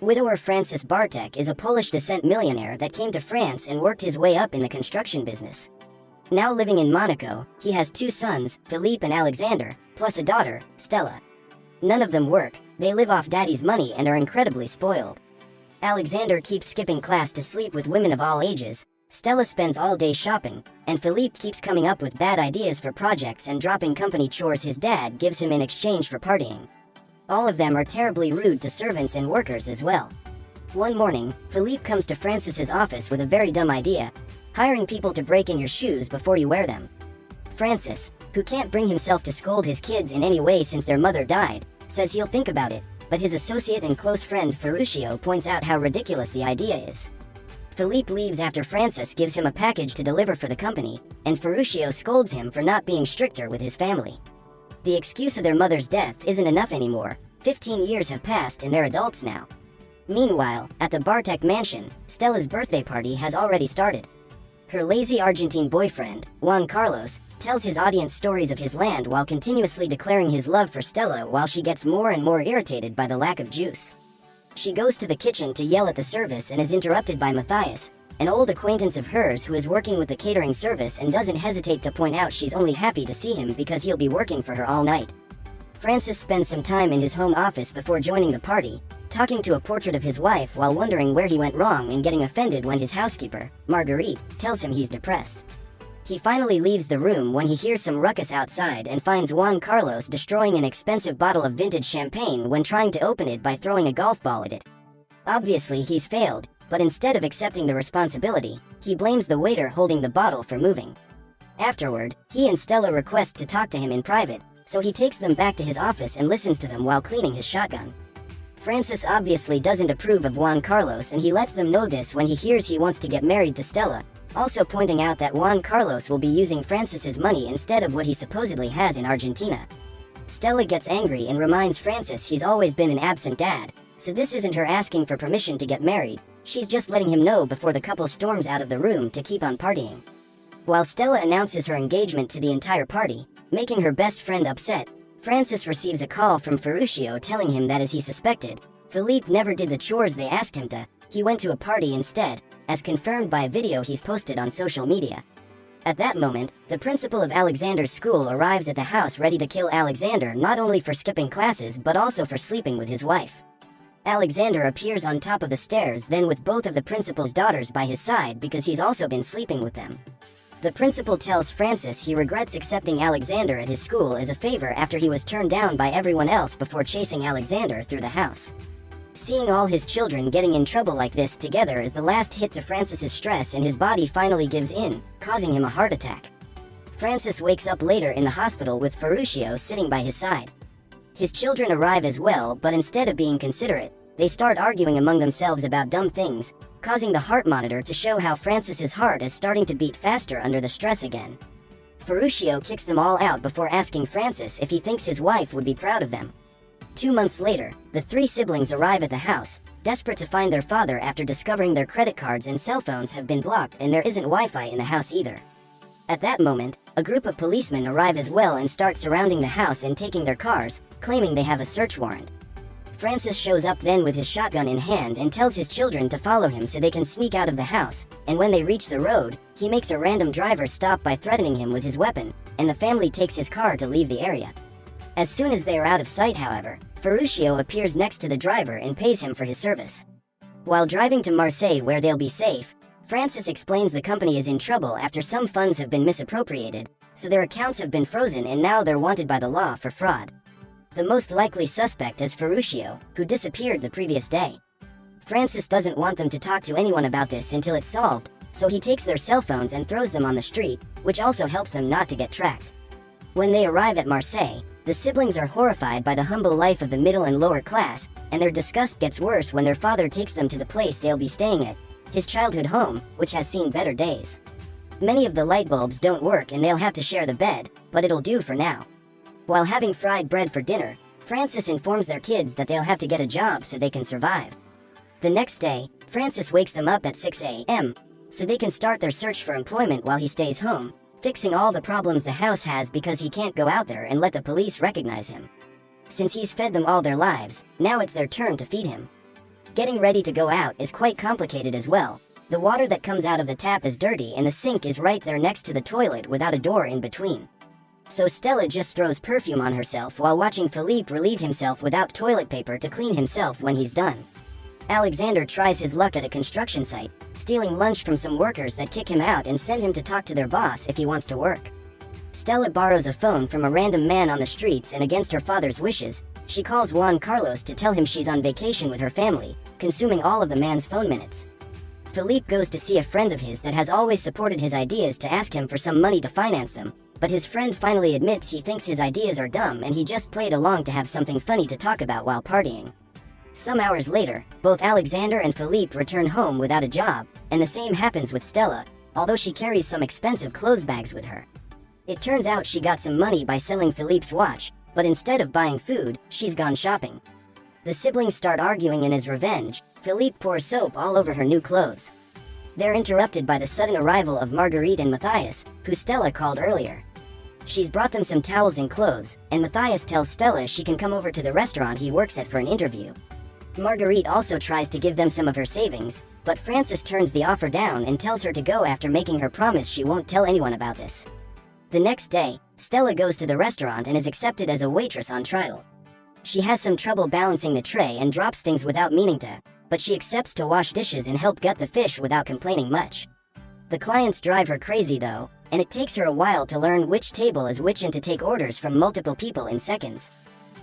Widower Francis Bartek is a Polish descent millionaire that came to France and worked his way up in the construction business. Now living in Monaco, he has 2 sons, Philippe and Alexander, plus a daughter, Stella. None of them work, they live off daddy's money and are incredibly spoiled. Alexander keeps skipping class to sleep with women of all ages, Stella spends all day shopping, and Philippe keeps coming up with bad ideas for projects and dropping company chores his dad gives him in exchange for partying. All of them are terribly rude to servants and workers as well. One morning, Philippe comes to Francis's office with a very dumb idea: hiring people to break in your shoes before you wear them. Francis, who can't bring himself to scold his kids in any way since their mother died, says he'll think about it, but his associate and close friend Ferruccio points out how ridiculous the idea is. Philippe leaves after Francis gives him a package to deliver for the company, and Ferruccio scolds him for not being stricter with his family. The excuse of their mother's death isn't enough anymore. 15 years have passed and they're adults now. Meanwhile, at the Bartek mansion, Stella's birthday party has already started. Her lazy Argentine boyfriend, Juan Carlos, tells his audience stories of his land while continuously declaring his love for Stella while she gets more and more irritated by the lack of juice. She goes to the kitchen to yell at the service and is interrupted by Matthias, an old acquaintance of hers who is working with the catering service and doesn't hesitate to point out she's only happy to see him because he'll be working for her all night. Francis spends some time in his home office before joining the party, talking to a portrait of his wife while wondering where he went wrong and getting offended when his housekeeper, Marguerite, tells him he's depressed. He finally leaves the room when he hears some ruckus outside and finds Juan Carlos destroying an expensive bottle of vintage champagne when trying to open it by throwing a golf ball at it. Obviously he's failed, but instead of accepting the responsibility, he blames the waiter holding the bottle for moving. Afterward, he and Stella request to talk to him in private, so he takes them back to his office and listens to them while cleaning his shotgun. Francis obviously doesn't approve of Juan Carlos and he lets them know this when he hears he wants to get married to Stella, also pointing out that Juan Carlos will be using Francis's money instead of what he supposedly has in Argentina. Stella gets angry and reminds Francis he's always been an absent dad, so this isn't her asking for permission to get married, she's just letting him know before the couple storms out of the room to keep on partying. While Stella announces her engagement to the entire party, making her best friend upset, Francis receives a call from Ferruccio telling him that as he suspected, Philippe never did the chores they asked him to, he went to a party instead, as confirmed by a video he's posted on social media. At that moment, the principal of Alexander's school arrives at the house ready to kill Alexander not only for skipping classes but also for sleeping with his wife. Alexander appears on top of the stairs then with both of the principal's daughters by his side because he's also been sleeping with them. The principal tells Francis he regrets accepting Alexander at his school as a favor after he was turned down by everyone else before chasing Alexander through the house. Seeing all his children getting in trouble like this together is the last hit to Francis's stress and his body finally gives in, causing him a heart attack. Francis wakes up later in the hospital with Ferruccio sitting by his side. His children arrive as well, but instead of being considerate, they start arguing among themselves about dumb things, causing the heart monitor to show how Francis's heart is starting to beat faster under the stress again. Ferruccio kicks them all out before asking Francis if he thinks his wife would be proud of them. 2 months later, the 3 siblings arrive at the house, desperate to find their father after discovering their credit cards and cell phones have been blocked and there isn't Wi-Fi in the house either. At that moment, a group of policemen arrive as well and start surrounding the house and taking their cars, claiming they have a search warrant. Francis shows up then with his shotgun in hand and tells his children to follow him so they can sneak out of the house, and when they reach the road, he makes a random driver stop by threatening him with his weapon, and the family takes his car to leave the area. As soon as they are out of sight, however, Ferruccio appears next to the driver and pays him for his service. While driving to Marseille where they'll be safe, Francis explains the company is in trouble after some funds have been misappropriated, so their accounts have been frozen and now they're wanted by the law for fraud. The most likely suspect is Ferruccio, who disappeared the previous day. Francis doesn't want them to talk to anyone about this until it's solved, so he takes their cell phones and throws them on the street, which also helps them not to get tracked. When they arrive at Marseille, the siblings are horrified by the humble life of the middle and lower class, and their disgust gets worse when their father takes them to the place they'll be staying at, his childhood home, which has seen better days. Many of the light bulbs don't work and they'll have to share the bed, but it'll do for now. While having fried bread for dinner, Francis informs their kids that they'll have to get a job so they can survive. The next day, Francis wakes them up at 6 a.m. so they can start their search for employment while he stays home, fixing all the problems the house has because he can't go out there and let the police recognize him. Since he's fed them all their lives, now it's their turn to feed him. Getting ready to go out is quite complicated as well. The water that comes out of the tap is dirty and the sink is right there next to the toilet without a door in between. So Stella just throws perfume on herself while watching Philippe relieve himself without toilet paper to clean himself when he's done. Alexander tries his luck at a construction site, stealing lunch from some workers that kick him out and send him to talk to their boss if he wants to work. Stella borrows a phone from a random man on the streets and against her father's wishes, she calls Juan Carlos to tell him she's on vacation with her family, consuming all of the man's phone minutes. Philippe goes to see a friend of his that has always supported his ideas to ask him for some money to finance them, but his friend finally admits he thinks his ideas are dumb and he just played along to have something funny to talk about while partying. Some hours later, both Alexander and Philippe return home without a job, and the same happens with Stella, although she carries some expensive clothes bags with her. It turns out she got some money by selling Philippe's watch, but instead of buying food, she's gone shopping. The siblings start arguing and as revenge, Philippe pours soap all over her new clothes. They're interrupted by the sudden arrival of Marguerite and Matthias, who Stella called earlier. She's brought them some towels and clothes, and Matthias tells Stella she can come over to the restaurant he works at for an interview. Marguerite also tries to give them some of her savings, but Frances turns the offer down and tells her to go after making her promise she won't tell anyone about this. The next day, Stella goes to the restaurant and is accepted as a waitress on trial. She has some trouble balancing the tray and drops things without meaning to, but she accepts to wash dishes and help gut the fish without complaining much. The clients drive her crazy though, and it takes her a while to learn which table is which and to take orders from multiple people in seconds.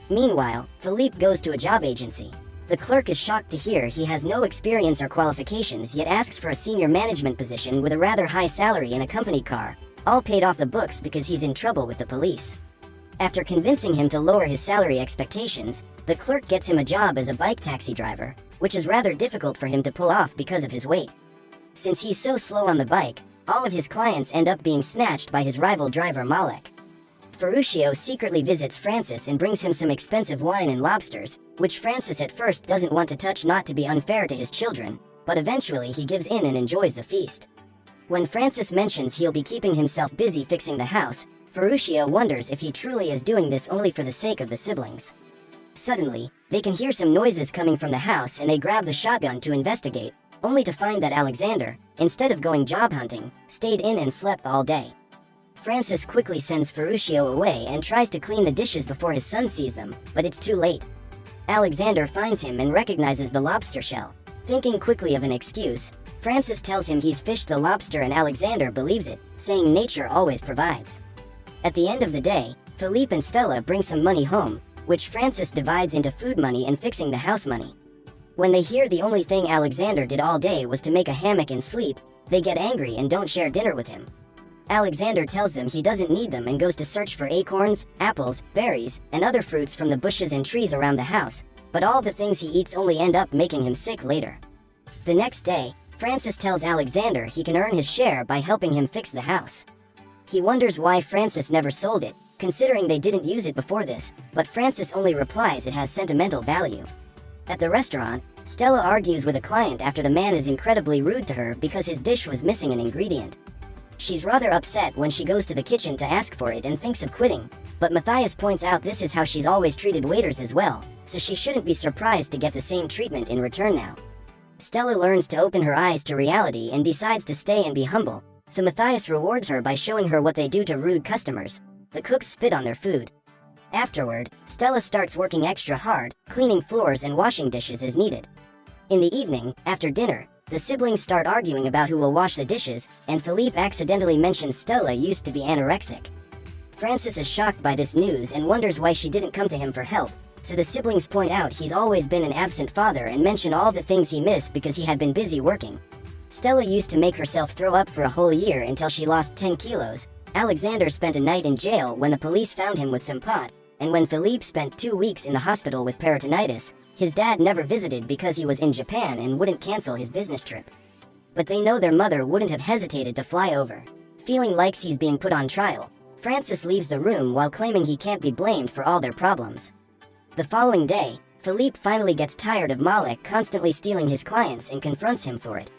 Meanwhile, Philippe goes to a job agency. The clerk is shocked to hear he has no experience or qualifications yet asks for a senior management position with a rather high salary and a company car, all paid off the books because he's in trouble with the police. After convincing him to lower his salary expectations, the clerk gets him a job as a bike taxi driver, which is rather difficult for him to pull off because of his weight. Since he's so slow on the bike, all of his clients end up being snatched by his rival driver Malek. Ferruccio secretly visits Francis and brings him some expensive wine and lobsters, which Francis at first doesn't want to touch not to be unfair to his children, but eventually he gives in and enjoys the feast. When Francis mentions he'll be keeping himself busy fixing the house, Ferruccio wonders if he truly is doing this only for the sake of the siblings. Suddenly, they can hear some noises coming from the house and they grab the shotgun to investigate, only to find that Alexander, instead of going job hunting, stayed in and slept all day. Francis quickly sends Ferruccio away and tries to clean the dishes before his son sees them, but it's too late. Alexander finds him and recognizes the lobster shell. Thinking quickly of an excuse, Francis tells him he's fished the lobster and Alexander believes it, saying nature always provides. At the end of the day, Philippe and Stella bring some money home, which Francis divides into food money and fixing the house money. When they hear the only thing Alexander did all day was to make a hammock and sleep, they get angry and don't share dinner with him. Alexander tells them he doesn't need them and goes to search for acorns, apples, berries, and other fruits from the bushes and trees around the house, but all the things he eats only end up making him sick later. The next day, Francis tells Alexander he can earn his share by helping him fix the house. He wonders why Francis never sold it, considering they didn't use it before this, but Francis only replies it has sentimental value. At the restaurant, Stella argues with a client after the man is incredibly rude to her because his dish was missing an ingredient. She's rather upset when she goes to the kitchen to ask for it and thinks of quitting, but Matthias points out this is how she's always treated waiters as well, so she shouldn't be surprised to get the same treatment in return now. Stella learns to open her eyes to reality and decides to stay and be humble, so Matthias rewards her by showing her what they do to rude customers. The cooks spit on their food. Afterward, Stella starts working extra hard, cleaning floors and washing dishes as needed. In the evening, after dinner, the siblings start arguing about who will wash the dishes, and Philippe accidentally mentions Stella used to be anorexic. Francis is shocked by this news and wonders why she didn't come to him for help, so the siblings point out he's always been an absent father and mention all the things he missed because he had been busy working. Stella used to make herself throw up for a whole year until she lost 10 kilos. Alexander spent a night in jail when the police found him with some pot, and when Philippe spent 2 weeks in the hospital with peritonitis, his dad never visited because he was in Japan and wouldn't cancel his business trip. But they know their mother wouldn't have hesitated to fly over. Feeling like he's being put on trial, Francis leaves the room while claiming he can't be blamed for all their problems. The following day, Philippe finally gets tired of Malek constantly stealing his clients and confronts him for it.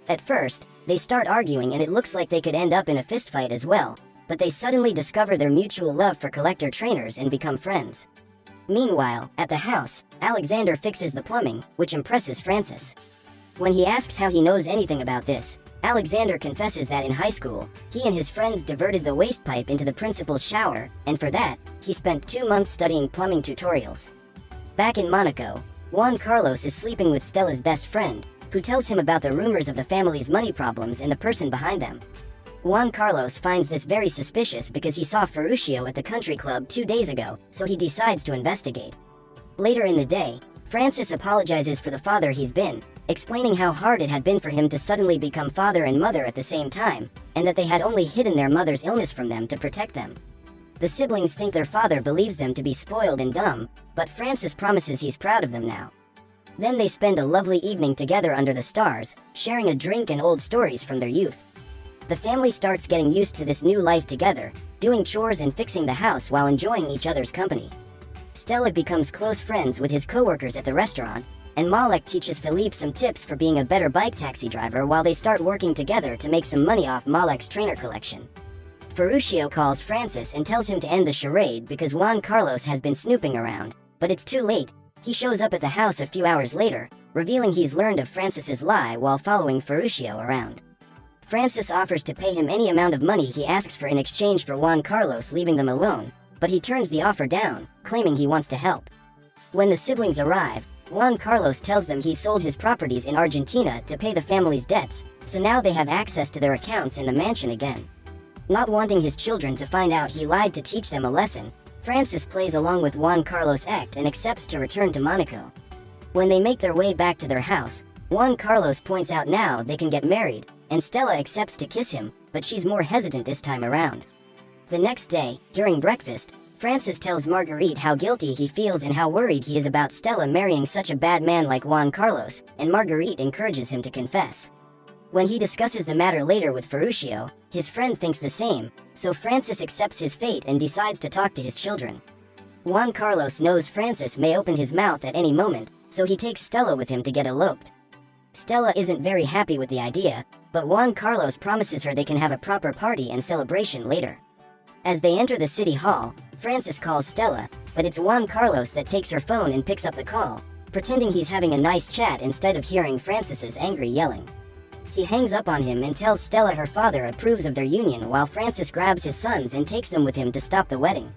At first, they start arguing and it looks like they could end up in a fistfight as well, but they suddenly discover their mutual love for collector trainers and become friends. Meanwhile, at the house, Alexander fixes the plumbing, which impresses Francis. When he asks how he knows anything about this, Alexander confesses that in high school, he and his friends diverted the waste pipe into the principal's shower, and for that, he spent 2 months studying plumbing tutorials. Back in Monaco, Juan Carlos is sleeping with Stella's best friend, who tells him about the rumors of the family's money problems and the person behind them. Juan Carlos finds this very suspicious because he saw Ferruccio at the country club 2 days ago, so he decides to investigate. Later in the day, Francis apologizes for the father he's been, explaining how hard it had been for him to suddenly become father and mother at the same time, and that they had only hidden their mother's illness from them to protect them. The siblings think their father believes them to be spoiled and dumb, but Francis promises he's proud of them now. Then they spend a lovely evening together under the stars, sharing a drink and old stories from their youth. The family starts getting used to this new life together, doing chores and fixing the house while enjoying each other's company. Stella becomes close friends with his co-workers at the restaurant, and Malek teaches Philippe some tips for being a better bike taxi driver while they start working together to make some money off Malek's trainer collection. Ferruccio calls Francis and tells him to end the charade because Juan Carlos has been snooping around, but it's too late. He shows up at the house a few hours later, revealing he's learned of Francis's lie while following Ferruccio around. Francis offers to pay him any amount of money he asks for in exchange for Juan Carlos leaving them alone, but he turns the offer down, claiming he wants to help. When the siblings arrive, Juan Carlos tells them he sold his properties in Argentina to pay the family's debts, so now they have access to their accounts in the mansion again. Not wanting his children to find out he lied to teach them a lesson, Francis plays along with Juan Carlos' act and accepts to return to Monaco. When they make their way back to their house, Juan Carlos points out now they can get married, and Stella accepts to kiss him, but she's more hesitant this time around. The next day, during breakfast, Francis tells Marguerite how guilty he feels and how worried he is about Stella marrying such a bad man like Juan Carlos, and Marguerite encourages him to confess. When he discusses the matter later with Ferruccio, his friend thinks the same, so Francis accepts his fate and decides to talk to his children. Juan Carlos knows Francis may open his mouth at any moment, so he takes Stella with him to get eloped. Stella isn't very happy with the idea, but Juan Carlos promises her they can have a proper party and celebration later. As they enter the city hall, Francis calls Stella, but it's Juan Carlos that takes her phone and picks up the call, pretending he's having a nice chat instead of hearing Francis's angry yelling. He hangs up on him and tells Stella her father approves of their union while Francis grabs his sons and takes them with him to stop the wedding.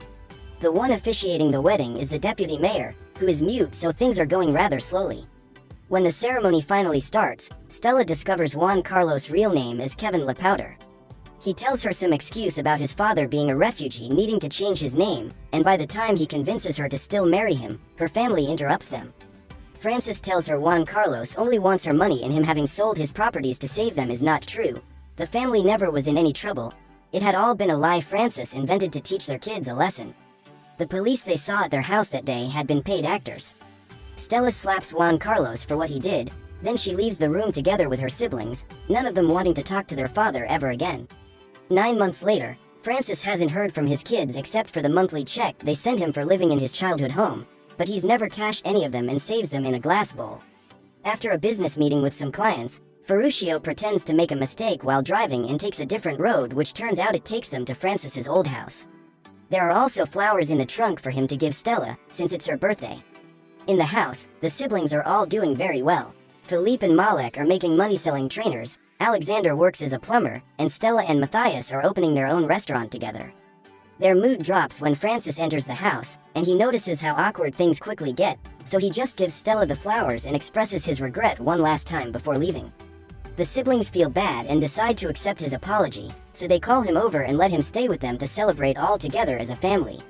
The one officiating the wedding is the deputy mayor, who is mute, so things are going rather slowly. When the ceremony finally starts, Stella discovers Juan Carlos' real name is Kevin LaPowder. He tells her some excuse about his father being a refugee needing to change his name, and by the time he convinces her to still marry him, her family interrupts them. Francis tells her Juan Carlos only wants her money and him having sold his properties to save them is not true. The family never was in any trouble. It had all been a lie Francis invented to teach their kids a lesson. The police they saw at their house that day had been paid actors. Stella slaps Juan Carlos for what he did, then she leaves the room together with her siblings, none of them wanting to talk to their father ever again. 9 months later, Francis hasn't heard from his kids except for the monthly check they send him for living in his childhood home, but he's never cashed any of them and saves them in a glass bowl. After a business meeting with some clients, Ferruccio pretends to make a mistake while driving and takes a different road, which turns out it takes them to Francis's old house. There are also flowers in the trunk for him to give Stella, since it's her birthday. In the house, the siblings are all doing very well. Philippe and Malek are making money selling trainers, Alexander works as a plumber, and Stella and Matthias are opening their own restaurant together. Their mood drops when Francis enters the house, and he notices how awkward things quickly get, so he just gives Stella the flowers and expresses his regret one last time before leaving. The siblings feel bad and decide to accept his apology, so they call him over and let him stay with them to celebrate all together as a family.